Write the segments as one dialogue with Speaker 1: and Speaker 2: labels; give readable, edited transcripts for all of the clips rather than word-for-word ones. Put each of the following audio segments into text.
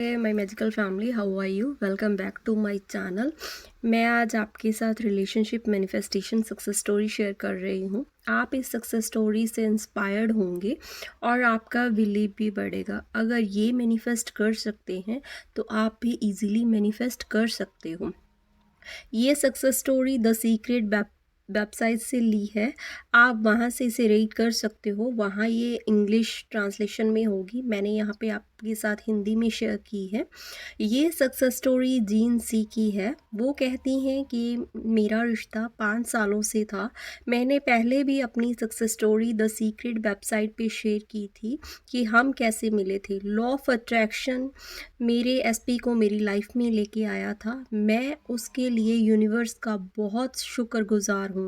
Speaker 1: My magical family, how are you? Welcome back to my channel. मैं आज आपके साथ relationship manifestation success story share कर रही हूँ। आप इस सक्सेस स्टोरी से इंस्पायर्ड होंगे और आपका बिलीव भी बढ़ेगा। अगर ये मैनिफेस्ट कर सकते हैं तो आप भी इजीली मैनिफेस्ट कर सकते हो। ये success story the secret website से ली है। आप वहाँ से इसे रीड कर सकते हो। वहाँ ये इंग्लिश ट्रांसलेशन में होगी। मैंने यहाँ पे आपके साथ हिंदी में शेयर की है। ये सक्सेस स्टोरी जीन सी की है। वो कहती हैं कि मेरा रिश्ता 5 सालों से था। मैंने पहले भी अपनी success story the secret website पे शेयर की थी कि हम कैसे मिले थे। लॉ ऑफ अट्रैक्शन मेरे एसपी को मेरी लाइफ में लेके आया था। मैं उसके लिए यूनिवर्स का बहुत शुक्रगुजार हूँ।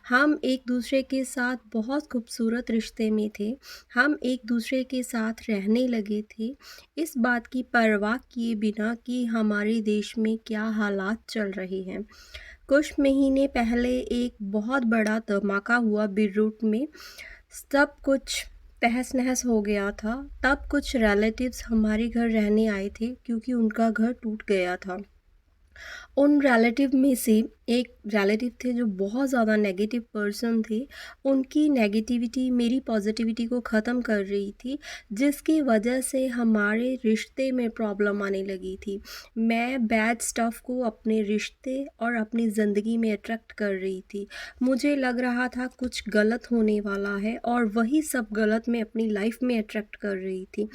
Speaker 1: हम एक दूसरे के साथ बहुत खूबसूरत रिश्ते में थे। हम एक दूसरे के साथ रहने लगे थे, इस बात की परवाह किए बिना कि हमारे देश में क्या हालात चल रहे हैं। कुछ महीने पहले एक बहुत बड़ा धमाका हुआ बीरूट में। सब कुछ तहस नहस हो गया था। तब कुछ रिलेटिव्स हमारे घर रहने आए थे क्योंकि उनका घर टूट गया था। उन रिलेटिव में से एक रिलेटिव थे जो बहुत ज़्यादा नेगेटिव पर्सन थे। उनकी नेगेटिविटी मेरी पॉजिटिविटी को ख़त्म कर रही थी, जिसकी वजह से हमारे रिश्ते में प्रॉब्लम आने लगी थी। मैं बैड स्टफ़ को अपने रिश्ते और अपनी ज़िंदगी में अट्रैक्ट कर रही थी। मुझे लग रहा था कुछ गलत होने वाला है और वही सब गलत मैं अपनी लाइफ में अट्रैक्ट कर रही थी।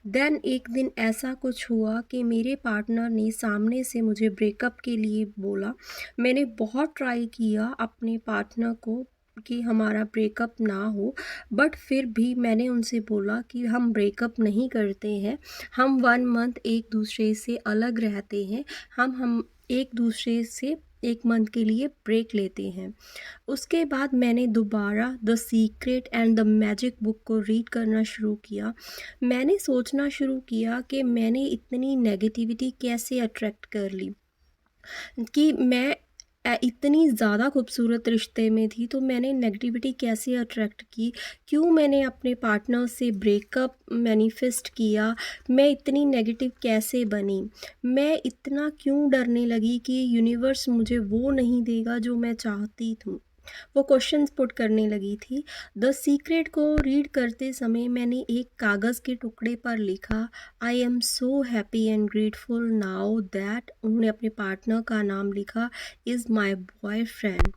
Speaker 1: देन एक दिन ऐसा कुछ हुआ कि मेरे पार्टनर ने सामने से मुझे ब्रेकअप के लिए बोला। मैंने बहुत ट्राई किया अपने पार्टनर को कि हमारा ब्रेकअप ना हो, बट फिर भी मैंने उनसे बोला कि हम ब्रेकअप नहीं करते हैं। हम 1 मंथ एक दूसरे से अलग रहते हैं। हम एक दूसरे से 1 मंथ के लिए ब्रेक लेते हैं। उसके बाद मैंने दोबारा the secret and the magic book को रीड करना शुरू किया। मैंने सोचना शुरू किया कि मैंने इतनी नेगेटिविटी कैसे अट्रैक्ट कर ली, कि मैं इतनी ज़्यादा खूबसूरत रिश्ते में थी तो मैंने नेगेटिविटी कैसे अट्रैक्ट की। क्यों मैंने अपने पार्टनर से ब्रेकअप मैनिफेस्ट किया। मैं इतनी नेगेटिव कैसे बनी। मैं इतना क्यों डरने लगी कि यूनिवर्स मुझे वो नहीं देगा जो मैं चाहती थी। वो क्वेश्चंस पुट करने लगी थी। द सीक्रेट को रीड करते समय मैंने एक कागज़ के टुकड़े पर लिखा, I am so happy and grateful now that, उन्होंने अपने पार्टनर का नाम लिखा, इज़ माई बॉयफ्रेंड।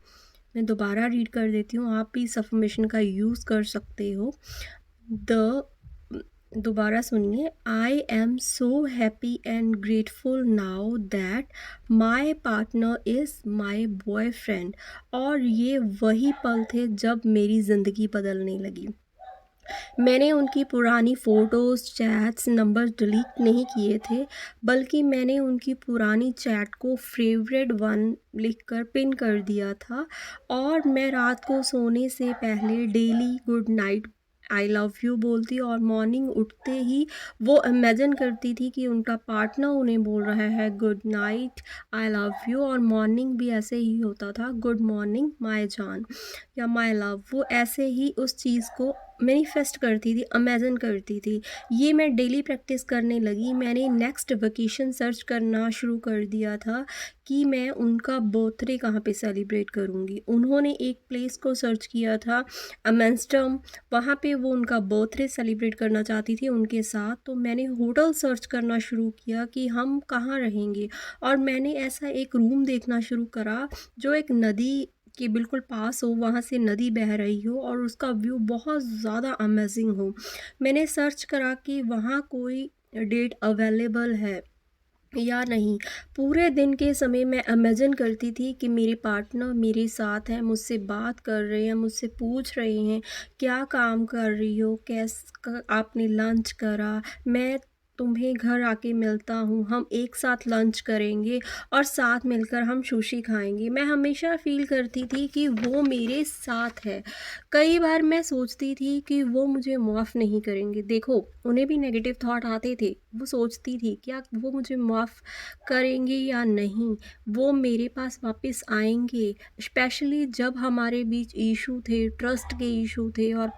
Speaker 1: मैं दोबारा रीड कर देती हूँ, आप भी इस अफर्मेशन का यूज़ कर सकते हो। द दोबारा सुनिए, I am so happy and grateful now that my partner is my boyfriend. और ये वही पल थे जब मेरी ज़िंदगी बदलने लगी। मैंने उनकी पुरानी फ़ोटोज़, चैट्स, नंबर्स डिलीट नहीं किए थे, बल्कि मैंने उनकी पुरानी चैट को फेवरेट वन लिखकर पिन कर दिया था। और मैं रात को सोने से पहले daily good night, I love you बोलती और मॉर्निंग उठते ही वो इमेजिन करती थी कि उनका पार्टनर उन्हें बोल रहा है good night, I love you. और मॉर्निंग भी ऐसे ही होता था, गुड मॉर्निंग माय जान या माय लव। वो ऐसे ही उस चीज़ को मैनिफेस्ट करती थी, इमेजिन करती थी। ये मैं डेली प्रैक्टिस करने लगी। मैंने नेक्स्ट वेकेशन सर्च करना शुरू कर दिया था कि मैं उनका बर्थडे कहाँ पे सेलिब्रेट करूँगी। उन्होंने एक प्लेस को सर्च किया था, अमेस्टर्डम, वहाँ पे वो उनका बर्थडे सेलिब्रेट करना चाहती थी उनके साथ। तो मैंने होटल सर्च करना शुरू किया कि हम कहाँ रहेंगे, और मैंने ऐसा एक रूम देखना शुरू करा जो एक नदी के बिल्कुल पास हो, वहाँ से नदी बह रही हो और उसका व्यू बहुत ज़्यादा अमेजिंग हो। मैंने सर्च करा कि वहाँ कोई डेट अवेलेबल है या नहीं। पूरे दिन के समय मैं इमेजिन करती थी कि मेरे पार्टनर मेरे साथ हैं, मुझसे बात कर रहे हैं, मुझसे पूछ रहे हैं क्या काम कर रही हो, आपने लंच करा, मैं तुम्हें घर आके मिलता हूँ, हम एक साथ लंच करेंगे और साथ मिलकर हम सुशी खाएंगे। मैं हमेशा फील करती थी कि वो मेरे साथ है। कई बार मैं सोचती थी कि वो मुझे माफ़ नहीं करेंगे। देखो, उन्हें भी नेगेटिव थॉट आते थे। वो सोचती थी क्या वो मुझे माफ़ करेंगे या नहीं, वो मेरे पास वापस आएंगे। स्पेशली जब हमारे बीच इशू थे, ट्रस्ट के इशू थे और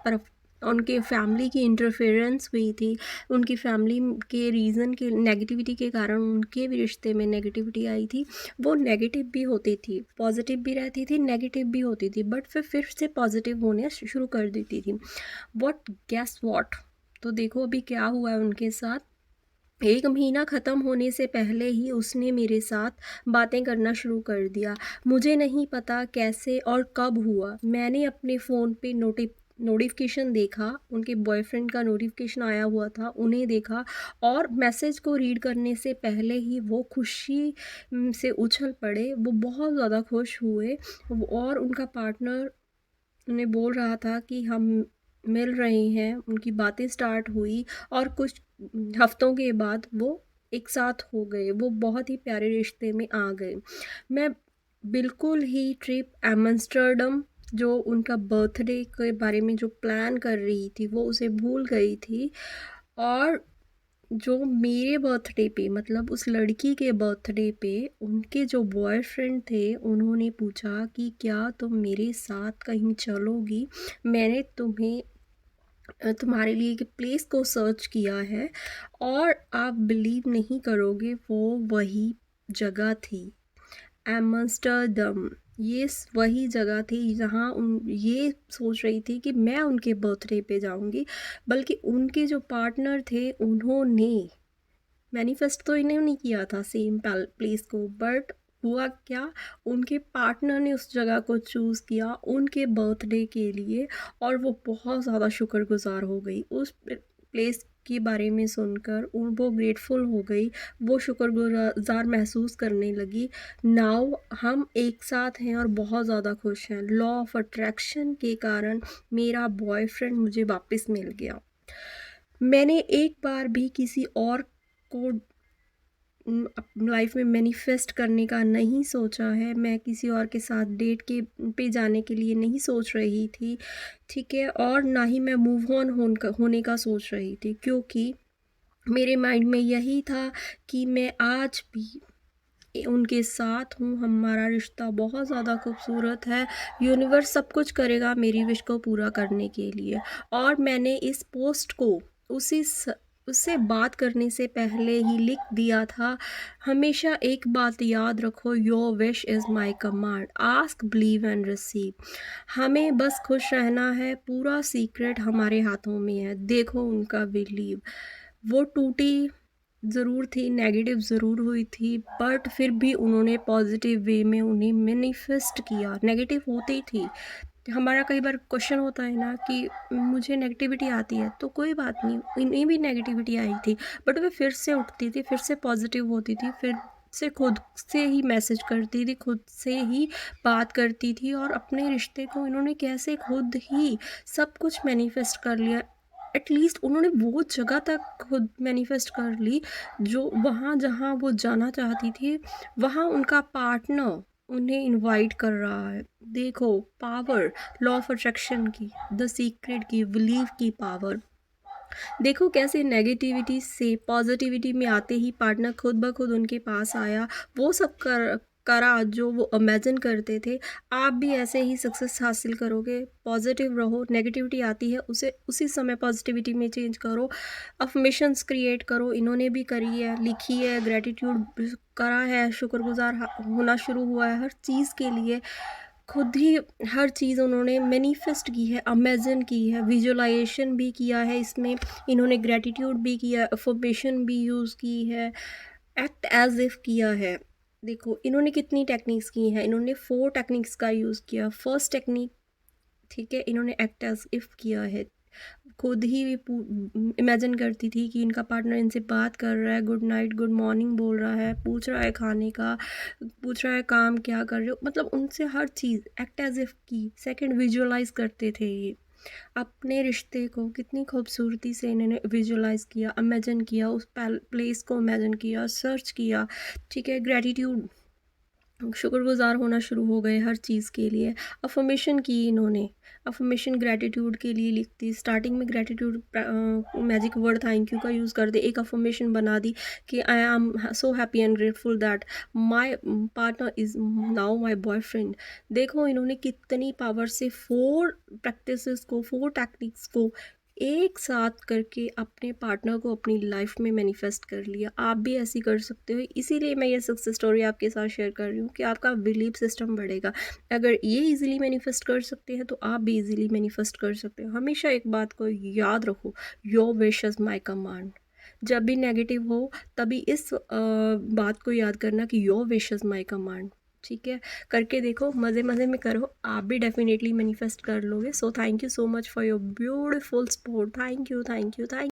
Speaker 1: उनके फैमिली की इंटरफेरेंस हुई थी, उनकी फैमिली के रीज़न के नेगेटिविटी के कारण उनके भी रिश्ते में नेगेटिविटी आई थी। वो नेगेटिव भी होती थी, पॉजिटिव भी रहती थी, नेगेटिव भी होती थी, बट फिर से पॉजिटिव होने शुरू कर देती थी। व्हाट गेस व्हाट, तो देखो अभी क्या हुआ है उनके साथ। 1 महीना ख़त्म होने से पहले ही उसने मेरे साथ बातें करना शुरू कर दिया। मुझे नहीं पता कैसे और कब हुआ। मैंने अपने फ़ोन पे नोटिफ़िकेशन देखा, उनके बॉयफ्रेंड का नोटिफ़िकेशन आया हुआ था, उन्हें देखा और मैसेज को रीड करने से पहले ही वो खुशी से उछल पड़े। वो बहुत ज़्यादा खुश हुए और उनका पार्टनर उन्हें बोल रहा था कि हम मिल रहे हैं। उनकी बातें स्टार्ट हुई और कुछ हफ्तों के बाद वो एक साथ हो गए। वो बहुत ही प्यारे रिश्ते में आ गए। मैं बिल्कुल ही ट्रिप एम्स्टर्डम, जो उनका बर्थडे के बारे में जो प्लान कर रही थी, वो उसे भूल गई थी। और जो मेरे बर्थडे पे, मतलब उस लड़की के बर्थडे पे, उनके जो बॉयफ्रेंड थे उन्होंने पूछा कि क्या तुम मेरे साथ कहीं चलोगी? मैंने तुम्हारे लिए एक प्लेस को सर्च किया है और आप बिलीव नहीं करोगे, वो वही जगह थी, एम्स्टर्डम। ये वही जगह थी जहाँ ये सोच रही थी कि मैं उनके बर्थडे पे जाऊंगी, बल्कि उनके जो पार्टनर थे उन्होंने मैनिफेस्ट तो इन्होंने किया था सेम प्लेस को, बट हुआ क्या, उनके पार्टनर ने उस जगह को चूज़ किया उनके बर्थडे के लिए। और वो बहुत ज़्यादा शुक्रगुजार हो गई उस प्लेस के बारे में सुनकर। वो ग्रेटफुल हो गई, वो शुक्रगुजार महसूस करने लगी। नाउ हम एक साथ हैं और बहुत ज़्यादा खुश हैं। लॉ ऑफ अट्रैक्शन के कारण मेरा बॉयफ्रेंड मुझे वापस मिल गया। मैंने एक बार भी किसी और को लाइफ में मैनिफेस्ट करने का नहीं सोचा है। मैं किसी और के साथ डेट के पे जाने के लिए नहीं सोच रही थी, ठीक है, और ना ही मैं मूव ऑन होने का सोच रही थी, क्योंकि मेरे माइंड में यही था कि मैं आज भी उनके साथ हूँ। हमारा रिश्ता बहुत ज़्यादा खूबसूरत है। यूनिवर्स सब कुछ करेगा मेरी विश को पूरा करने के लिए। और मैंने इस पोस्ट को उससे बात करने से पहले ही लिख दिया था, हमेशा एक बात याद रखो, your wish is my command, ask believe and receive. हमें बस खुश रहना है, पूरा सीक्रेट हमारे हाथों में है। देखो उनका बिलीव, वो टूटी ज़रूर थी, नेगेटिव ज़रूर हुई थी, बट फिर भी उन्होंने पॉजिटिव वे में उन्हें मैनिफेस्ट किया। नेगेटिव होती थी, हमारा कई बार क्वेश्चन होता है ना कि मुझे नेगेटिविटी आती है, तो कोई बात नहीं, इन्हें भी नेगेटिविटी आई थी, बट वे फिर से उठती थी, फिर से पॉजिटिव होती थी, फिर से खुद से ही मैसेज करती थी, खुद से ही बात करती थी। और अपने रिश्ते को इन्होंने कैसे खुद ही सब कुछ मैनिफेस्ट कर लिया। एटलीस्ट उन्होंने वो जगह तक खुद मैनिफेस्ट कर ली, जो वहाँ जहाँ वो जाना चाहती थी, वहाँ उनका पार्टनर उन्हें इनवाइट कर रहा है। देखो पावर, लॉ ऑफ अट्रैक्शन की, द सीक्रेट की, बिलीव की पावर। देखो कैसे नेगेटिविटी से पॉजिटिविटी में आते ही पार्टनर खुद ब खुद उनके पास आया। वो सब करा जो वो इमेजिन करते थे। आप भी ऐसे ही सक्सेस हासिल करोगे। पॉजिटिव रहो, नेगेटिविटी आती है उसे उसी समय पॉजिटिविटी में चेंज करो। अफर्मेशंस क्रिएट करो, इन्होंने भी करी है, लिखी है, ग्रेटिट्यूड करा है, शुक्रगुजार होना शुरू हुआ है हर चीज़ के लिए। खुद ही हर चीज़ उन्होंने मैनिफेस्ट की है, इमेजिन की है, विजुअलाइजेशन भी किया है इसमें। इन्होंने ग्रेटिट्यूड भी किया, अफर्मेशन भी यूज़ की है, एक्ट एज इफ़ किया है। देखो इन्होंने कितनी टेक्निक्स की हैं, इन्होंने 4 टेक्निक्स का यूज़ किया। फर्स्ट टेक्निक, ठीक है, इन्होंने एक्ट एज इफ़ किया है। खुद ही इमेजिन करती थी कि इनका पार्टनर इनसे बात कर रहा है, गुड नाइट गुड मॉर्निंग बोल रहा है, पूछ रहा है खाने का, पूछ रहा है काम क्या कर रहे हो, मतलब उनसे हर चीज़ एक्ट एज इफ़ की। सेकंड, विजुअलाइज करते थे ये अपने रिश्ते को, कितनी खूबसूरती से इन्होंने विजुअलाइज किया, इमेजिन किया, उस प्लेस को इमेजिन किया, सर्च किया, ठीक है। ग्रेटिट्यूड, शुक्रगुजार होना शुरू हो गए हर चीज़ के लिए। अफर्मेशन की इन्होंने, अफर्मेशन ग्रेटिट्यूड के लिए लिखती, स्टार्टिंग में gratitude magic word thank you का यूज़ कर दे, एक अफर्मेशन बना दी कि I am so happy and grateful that my partner is now my boyfriend. देखो इन्होंने कितनी पावर से 4 प्रैक्टिसेस को, 4 टेक्निक्स को एक साथ करके अपने पार्टनर को अपनी लाइफ में मैनिफेस्ट कर लिया। आप भी ऐसे ही कर सकते हो, इसीलिए मैं ये सक्सेस स्टोरी आपके साथ शेयर कर रही हूँ कि आपका बिलीफ सिस्टम बढ़ेगा। अगर ये इजीली मैनिफेस्ट कर सकते हैं तो आप भी इजीली मैनिफेस्ट कर सकते हो। हमेशा एक बात को याद रखो, your wish is my command. जब भी नेगेटिव हो तभी इस बात को याद करना कि your wish is my command. ठीक है, करके देखो, मज़े मज़े में करो, आप भी डेफिनेटली मैनिफेस्ट कर लोगे। So thank you so much for your beautiful support. Thank you, thank you, thank